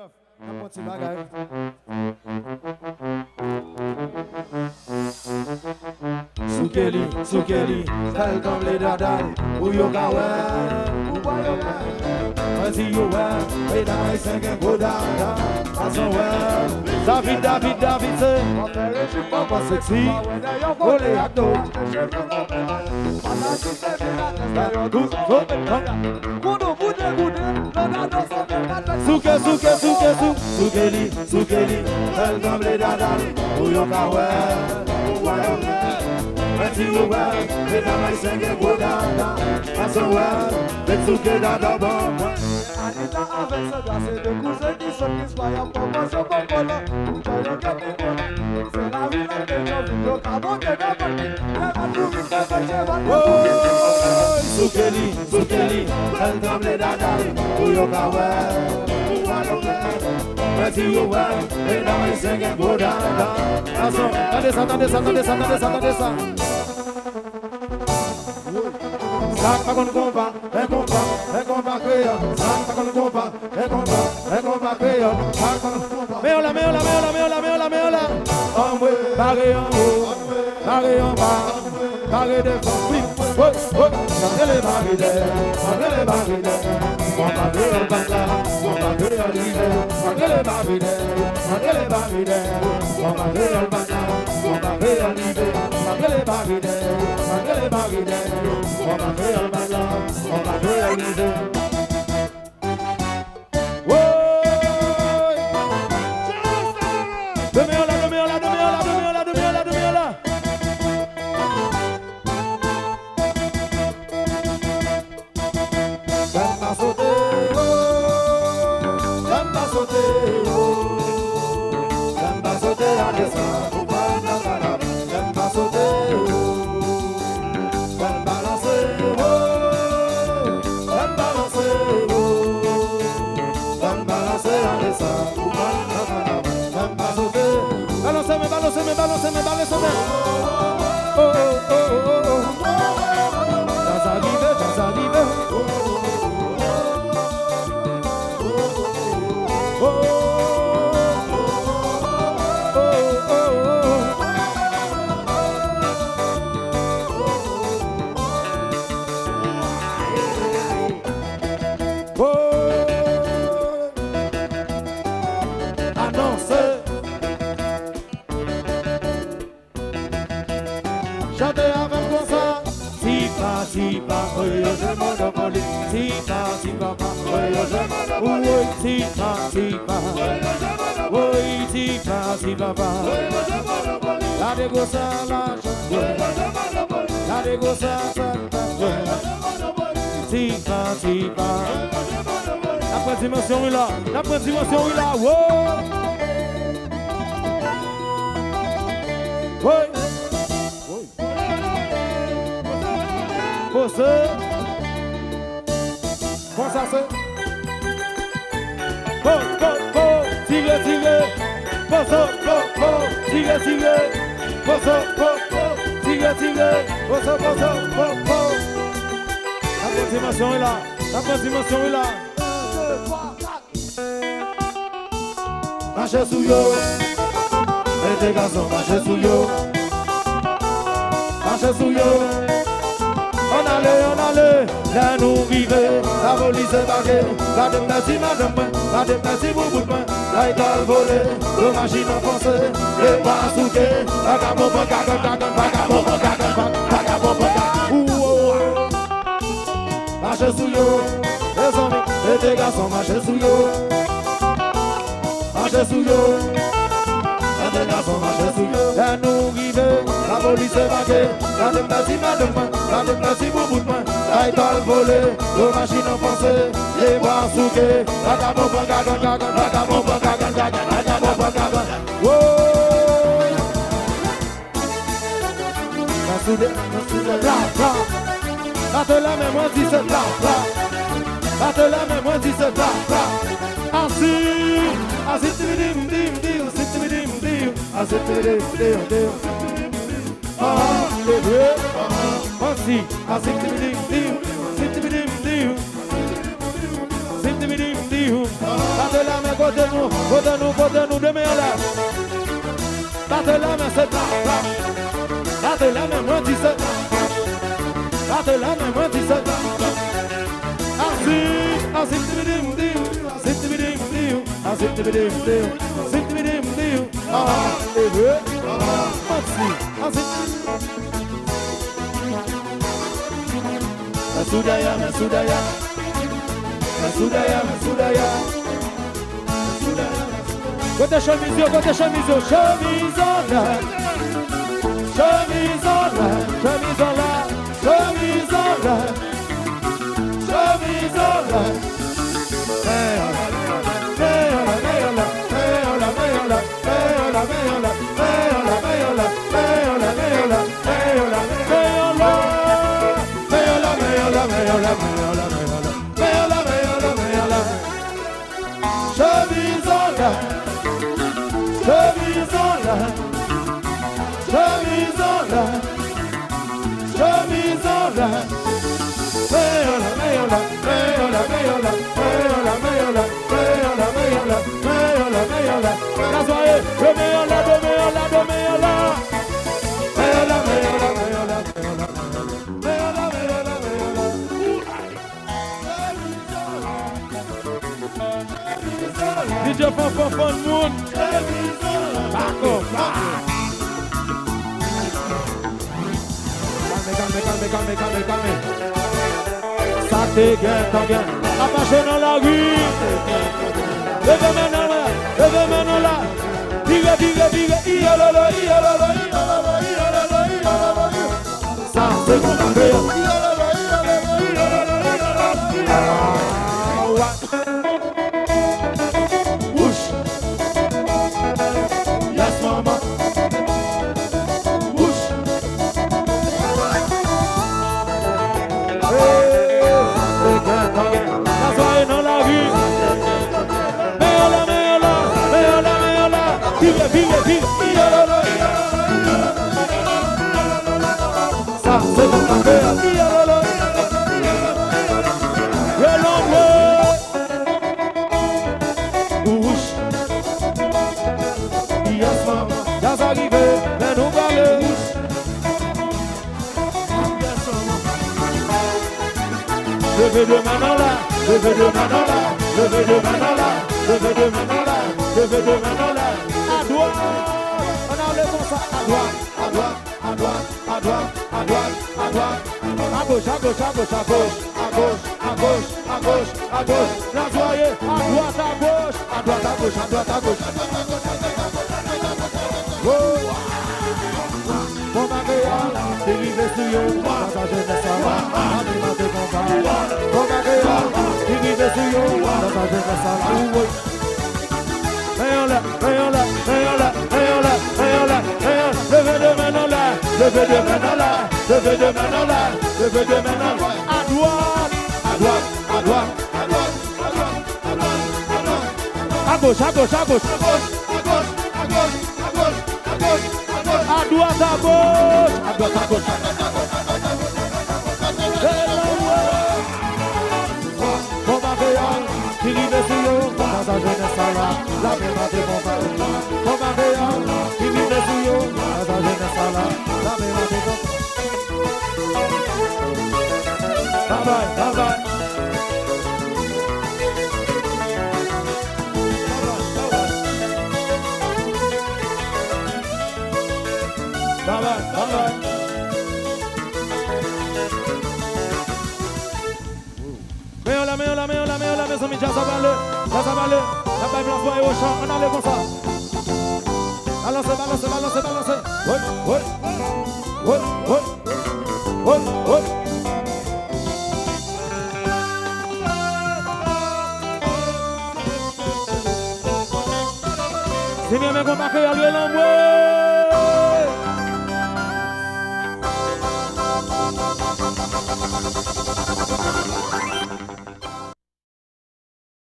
enough. Un petit bagage. Soukeli, tel comme les dadal, ou yo kawe, ou boy yo kawe. Vas-y yo ouais, et dans les 5 gros dada, à son ouais. David, c'est, on fait les chutes pas sexy, on les actos. Soukeli, tel comme les dadal, ou yo kawe, ou boy yo kawe. Vas-y yo ouais, et dans les 5 gros dada, à son ouais. Let's get out of the Anita avec sa danse de cousins qui sont qui soient en promotion pour voler. Vous voyez que t'es bon. C'est la vie de tes gens, le carbone de la partie. La tout vite de faire Soukeli, elle tombe les dadas. Où yo kawe, où yo kawe. Vas-y yo ouais, et dans les 5 gros dada. Attendez ça. Pas qu'on combat, un combat créole. Pas qu'on combat, un combat créole. Mais on la. En haut, barré en haut, barré en bas, barré de fond. Oui, chantez les barrières. On va créer le bas là, on va créer l'hiver. Chantez les barrières. On va créer le bas là, on va créer l'hiver. Chantez les barrières. On va créer le bas là, on va créer l'hiver. Balancez-moi. Dans sa vie. Chantez avec comme ça. Si pas, oui, je monopolie. Si pas, oui, je monopolie. Oui, si pas, la dégossa, la dégossa, si pas. La première dimension est là, wow. Oui. Você, comment ça c'est? Tire, poso, tire, poso. La continuation est là. 1, 2, 3, 4. Marchez sous yo, et des garçons, marchez sous yo. On allait, là nous vivons, la police est baguée, la déplacie madame, la déplacie beaucoup de main, la étoile volée, le machine enfoncée, les bras souqués, vagabond, marchez sous yo, les hommes, les garçons, marchez sous yo, là nous vivons, la police est baguée, la déplacie madame, la déplacie beaucoup de main, la étoile volée, le machine enfoncée, les bras souqués, vagabond, batte la main, moi dis c'est bla. Batte la main, moi dis c'est bla. Assis, Battez la main côté nous, demain là. Battez la main, c'est là. Battez la main, moins 17. Battez la main, moins 17. Côté chemise en l'air, chemise en l'air, chemise en l'air, chemise en l'air, chemise en l'air, chemise en l'air. DJ Fon Moon. Calme. Ça te gagne. Apache dans la rue. Levez maintenant là. Diga. Ça c'est mon affaire. Ça c'est mon affaire. Levez de maintenant là. À droite. On enlève ça à droite. À gauche. La soirée, à gauche. Mon Maréal, dérivé sur yo, dans sa jeunesse ça va, alimenté combat. Mon Maréal, dérivé sur yo, dans sa jeunesse ça va. Levez de maintenant là. À droite. À gauche. À droite, à gauche. Mon Maréal, qui rive sur yo, dans sa jeunesse ça va, la mémoire de mon père. Mon Maréal, qui rive sur yo, dans sa jeunesse ça va, la mémoire de mon père. Bye bye. Mets-la, mes amis, jazz à balle. La balle au champ, on allait comme ça. Balancer. Ouais. C'est bien, mais qu'on marque à l'envoi.